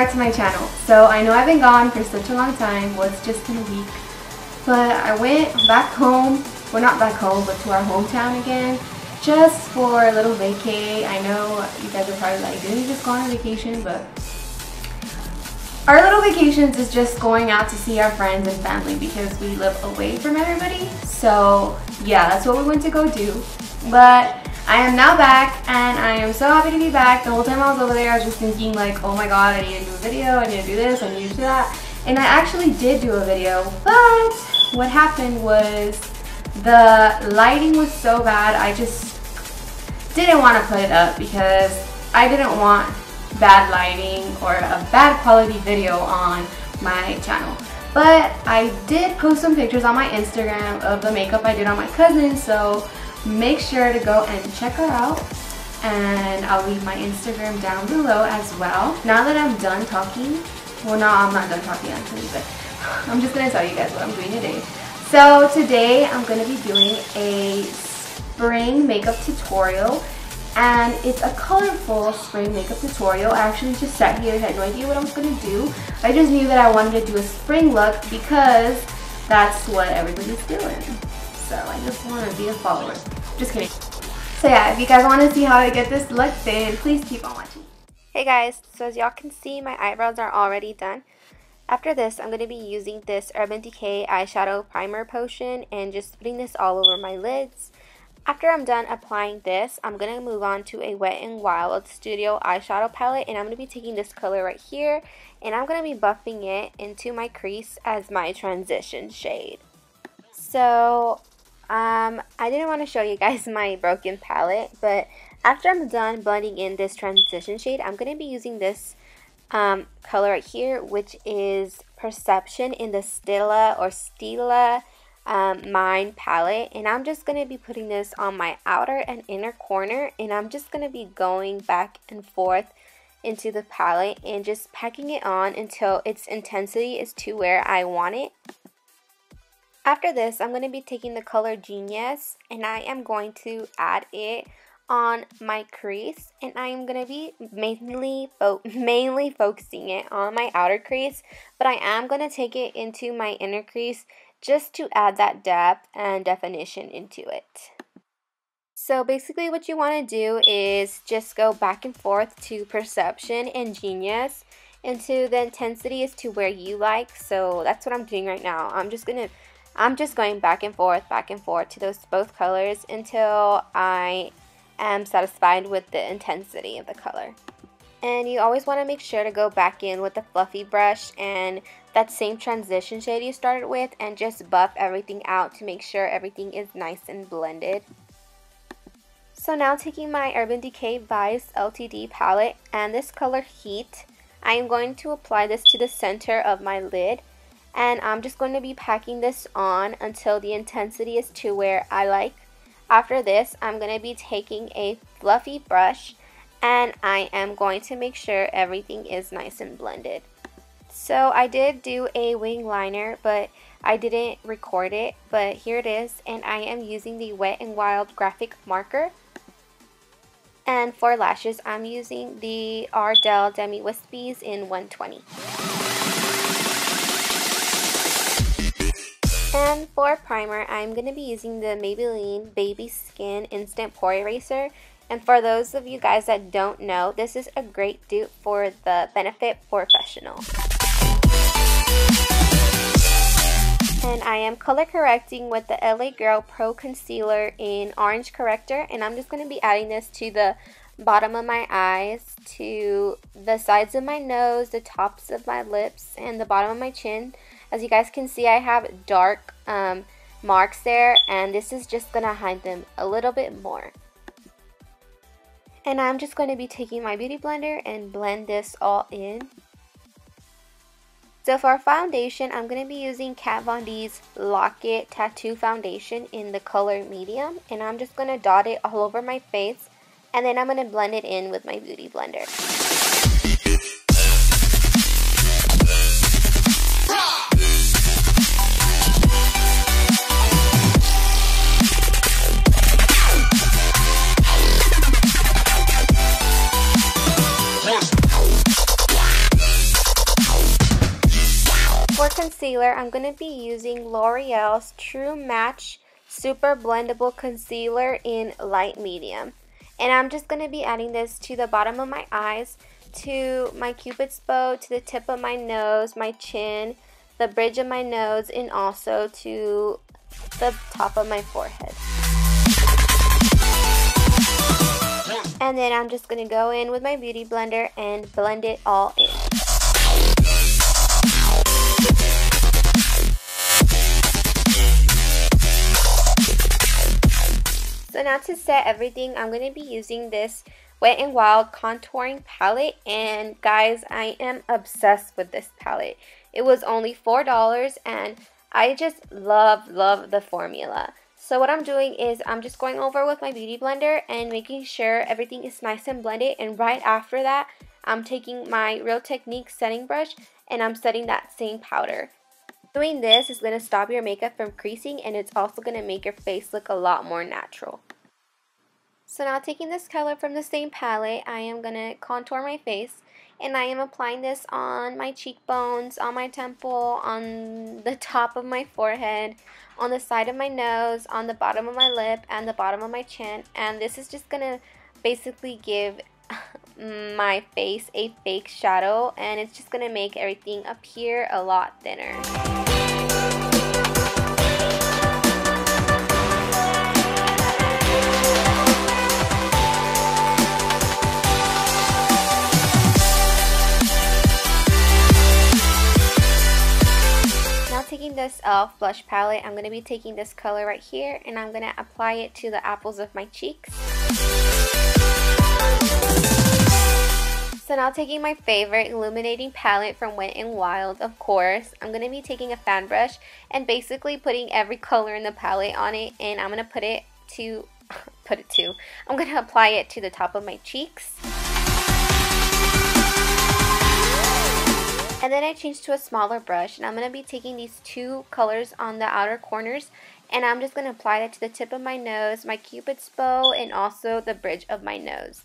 back to my channel. So I know I've been gone for such a long time. Well, it's just been a week. But I went back home. Well, not back home, but to our hometown again. Just for a little vacay. I know you guys are probably like, didn't you just go on a vacation? But our little vacations is just going out to see our friends and family because we live away from everybody. So yeah, that's what we went to go do. But I am now back and I am so happy to be back. The whole time I was over there, I was just thinking like, oh my god, I need to do a video, I need to do this, I need to do that. And I actually did do a video, but what happened was the lighting was so bad, I just didn't want to put it up because I didn't want bad lighting or a bad quality video on my channel. But I did post some pictures on my Instagram of the makeup I did on my cousin, so make sure to go and check her out, and I'll leave my Instagram down below as well. Now that I'm done talking, well, no, I'm not done talking actually, but I'm just gonna tell you guys what I'm doing today. So today I'm gonna be doing a spring makeup tutorial, and it's a colorful spring makeup tutorial. I actually just sat here and had no idea what I was gonna do. I just knew that I wanted to do a spring look because that's what everybody's doing. So I just want to be a follower. Just kidding. So yeah, if you guys want to see how I get this look, then please keep on watching. Hey guys, so as y'all can see, my eyebrows are already done. After this, I'm going to be using this Urban Decay eyeshadow primer potion and just putting this all over my lids. After I'm done applying this, I'm going to move on to a Wet n Wild Studio eyeshadow palette, and I'm going to be taking this color right here and I'm going to be buffing it into my crease as my transition shade. So I didn't want to show you guys my broken palette, but after I'm done blending in this transition shade, I'm going to be using this color right here, which is Perception in the Stila Mind palette, and I'm just going to be putting this on my outer and inner corner, and I'm just going to be going back and forth into the palette and just packing it on until its intensity is to where I want it. After this, I'm going to be taking the color Genius and I am going to add it on my crease, and I am going to be mainly focusing it on my outer crease, but I am going to take it into my inner crease just to add that depth and definition into it. So basically what you want to do is just go back and forth to Perception and Genius into the intensity is to where you like. So that's what I'm doing right now. I'm just going back and forth to those both colors until I am satisfied with the intensity of the color. And you always want to make sure to go back in with the fluffy brush and that same transition shade you started with and just buff everything out to make sure everything is nice and blended. So now taking my Urban Decay Vice LTD palette and this color Heat, I am going to apply this to the center of my lid. And I'm just going to be packing this on until the intensity is to where I like. After this, I'm going to be taking a fluffy brush and I am going to make sure everything is nice and blended. So I did do a wing liner, but I didn't record it, but here it is, and I am using the Wet n Wild Grapic marker. And for lashes, I'm using the Ardell Demi Wispies in 120. And for primer, I'm going to be using the Maybelline Baby Skin Instant Pore Eraser. And for those of you guys that don't know, this is a great dupe for the Benefit Professional. And I am color correcting with the LA Girl Pro Concealer in Orange Corrector. And I'm just going to be adding this to the bottom of my eyes, to the sides of my nose, the tops of my lips, and the bottom of my chin. As you guys can see, I have dark marks there, and this is just going to hide them a little bit more. And I'm just going to be taking my beauty blender and blend this all in. So for foundation, I'm going to be using Kat Von D's Lock It Tattoo Foundation in the color Medium, and I'm just going to dot it all over my face, and then I'm going to blend it in with my beauty blender. concealer, I'm going to be using L'Oreal's True Match Super Blendable Concealer in Light Medium. And I'm just going to be adding this to the bottom of my eyes, to my Cupid's bow, to the tip of my nose, my chin, the bridge of my nose, and also to the top of my forehead. And then I'm just going to go in with my beauty blender and blend it all in. So now to set everything, I'm going to be using this Wet n Wild contouring palette, and guys, I am obsessed with this palette. It was only $4 and I just love the formula. So what I'm doing is I'm just going over with my beauty blender and making sure everything is nice and blended, and right after that I'm taking my Real Technique setting brush and I'm setting that same powder. Doing this is going to stop your makeup from creasing, and it's also going to make your face look a lot more natural. So now taking this color from the same palette, I am going to contour my face, and I am applying this on my cheekbones, on my temple, on the top of my forehead, on the side of my nose, on the bottom of my lip, and the bottom of my chin. And this is just going to basically give my face a fake shadow, and it's just going to make everything appear a lot thinner. Taking this e.l.f. blush palette, I'm going to be taking this color right here and I'm going to apply it to the apples of my cheeks. So now taking my favorite illuminating palette from Wet n Wild, of course, I'm going to be taking a fan brush and basically putting every color in the palette on it, and I'm going to I'm going to apply it to the top of my cheeks. And then I changed to a smaller brush, and I'm going to be taking these two colors on the outer corners, and I'm just going to apply that to the tip of my nose, my Cupid's bow, and also the bridge of my nose.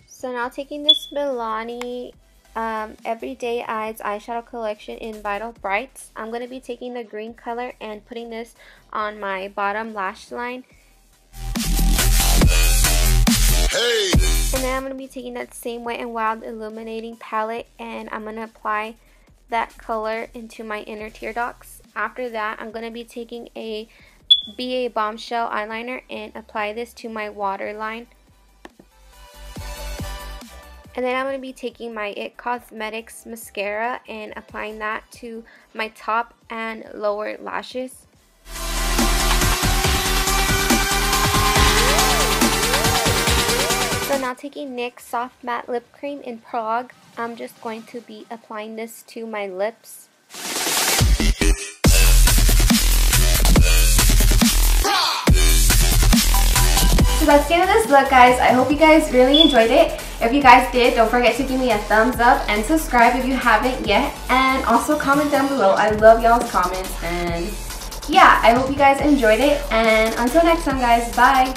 So now taking this Milani Everyday Eyes eyeshadow collection in Vital Brights, I'm going to be taking the green color and putting this on my bottom lash line. Hey. And then I'm going to be taking that same Wet n Wild illuminating palette and I'm going to apply that color into my inner tear ducts. After that, I'm going to be taking a BA Bombshell eyeliner and apply this to my waterline. And then I'm going to be taking my NyxCosmetics mascara and applying that to my top and lower lashes. So now taking NYX Soft Matte Lip Cream in Prague, I'm just going to be applying this to my lips. So that's the end of this look, guys. I hope you guys really enjoyed it. If you guys did, don't forget to give me a thumbs up and subscribe if you haven't yet. And also comment down below. I love y'all's comments. And yeah, I hope you guys enjoyed it. And until next time, guys, bye.